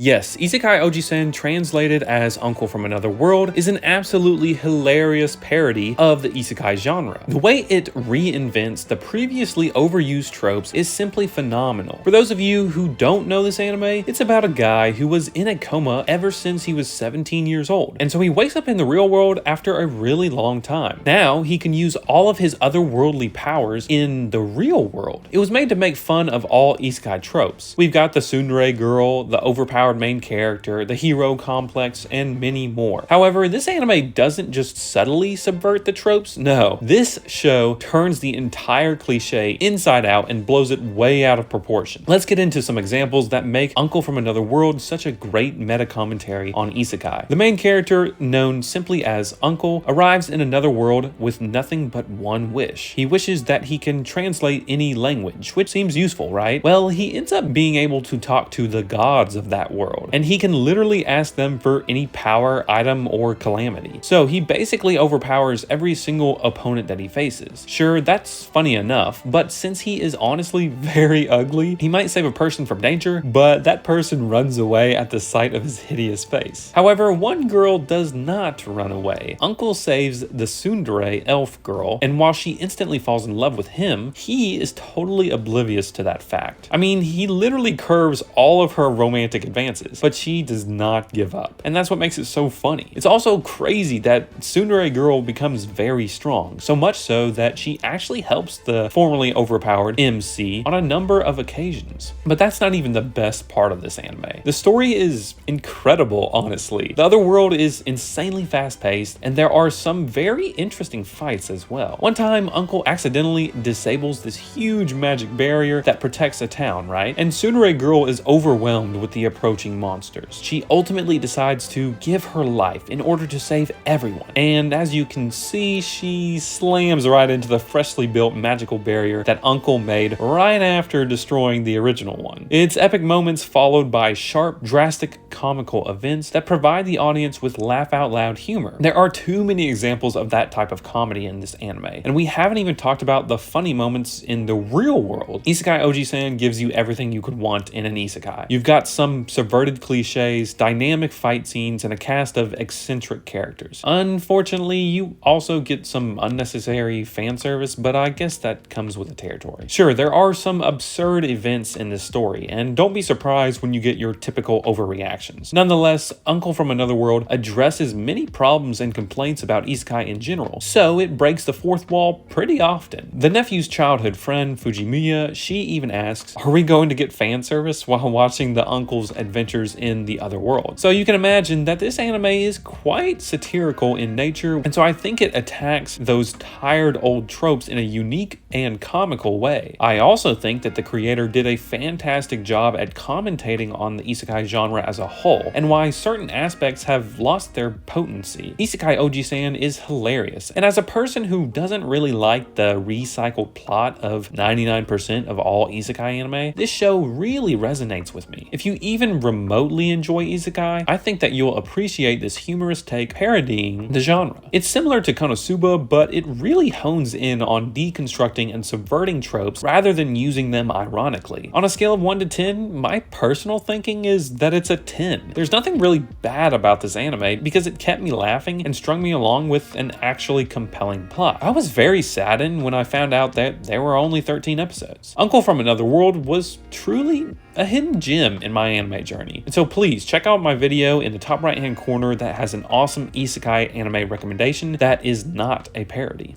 Yes, Isekai Ojisan, translated as Uncle from Another World, is an absolutely hilarious parody of the isekai genre. The way it reinvents the previously overused tropes is simply phenomenal. For those of you who don't know this anime, it's about a guy who was in a coma ever since he was 17 years old, and so he wakes up in the real world after a really long time. Now, he can use all of his otherworldly powers in the real world. It was made to make fun of all isekai tropes. We've got the tsundere girl, the overpowered main character, the hero complex, and many more. However, this anime doesn't just subtly subvert the tropes, no. This show turns the entire cliche inside out and blows it way out of proportion. Let's get into some examples that make Uncle from Another World such a great meta commentary on isekai. The main character, known simply as Uncle, arrives in another world with nothing but one wish. He wishes that he can translate any language, which seems useful, right? Well, he ends up being able to talk to the gods of that world, and he can literally ask them for any power, item, or calamity. So he basically overpowers every single opponent that he faces. Sure, that's funny enough, but since he is honestly very ugly, he might save a person from danger, but that person runs away at the sight of his hideous face. However, one girl does not run away. Uncle saves the tsundere elf girl, and while she instantly falls in love with him, he is totally oblivious to that fact. I mean, he literally curves all of her romantic advances, but she does not give up. And that's what makes it so funny. It's also crazy that tsundere girl becomes very strong, so much so that she actually helps the formerly overpowered MC on a number of occasions. But that's not even the best part of this anime. The story is incredible, honestly. The other world is insanely fast-paced, and there are some very interesting fights as well. One time, Uncle accidentally disables this huge magic barrier that protects a town, right? And tsundere girl is overwhelmed with the approaching monsters. She ultimately decides to give her life in order to save everyone. And as you can see, she slams right into the freshly built magical barrier that Uncle made right after destroying the original one. It's epic moments followed by sharp, drastic, comical events that provide the audience with laugh-out-loud humor. There are too many examples of that type of comedy in this anime, and we haven't even talked about the funny moments in the real world. Isekai Ojisan gives you everything you could want in an isekai. You've got some subverted cliches, dynamic fight scenes, and a cast of eccentric characters. Unfortunately, you also get some unnecessary fan service, but I guess that comes with the territory. Sure, there are some absurd events in this story, and don't be surprised when you get your typical overreactions. Nonetheless, Uncle from Another World addresses many problems and complaints about isekai in general, so it breaks the fourth wall pretty often. The nephew's childhood friend, Fujimiya, she even asks, "Are we going to get fan service while watching the uncle's adventures in the other world?" So you can imagine that this anime is quite satirical in nature, and so I think it attacks those tired old tropes in a unique and comical way. I also think that the creator did a fantastic job at commentating on the isekai genre as a whole, and why certain aspects have lost their potency. Isekai Ojisan is hilarious, and as a person who doesn't really like the recycled plot of 99% of all isekai anime, this show really resonates with me. If you even remotely enjoy isekai, I think that you'll appreciate this humorous take parodying the genre. It's similar to Konosuba, but it really hones in on deconstructing and subverting tropes rather than using them ironically. On a scale of 1 to 10, my personal thinking is that it's a 10. There's nothing really bad about this anime because it kept me laughing and strung me along with an actually compelling plot. I was very saddened when I found out that there were only 13 episodes. Uncle from Another World was truly a hidden gem in my anime journey. And so please check out my video in the top right hand corner that has an awesome isekai anime recommendation that is not a parody.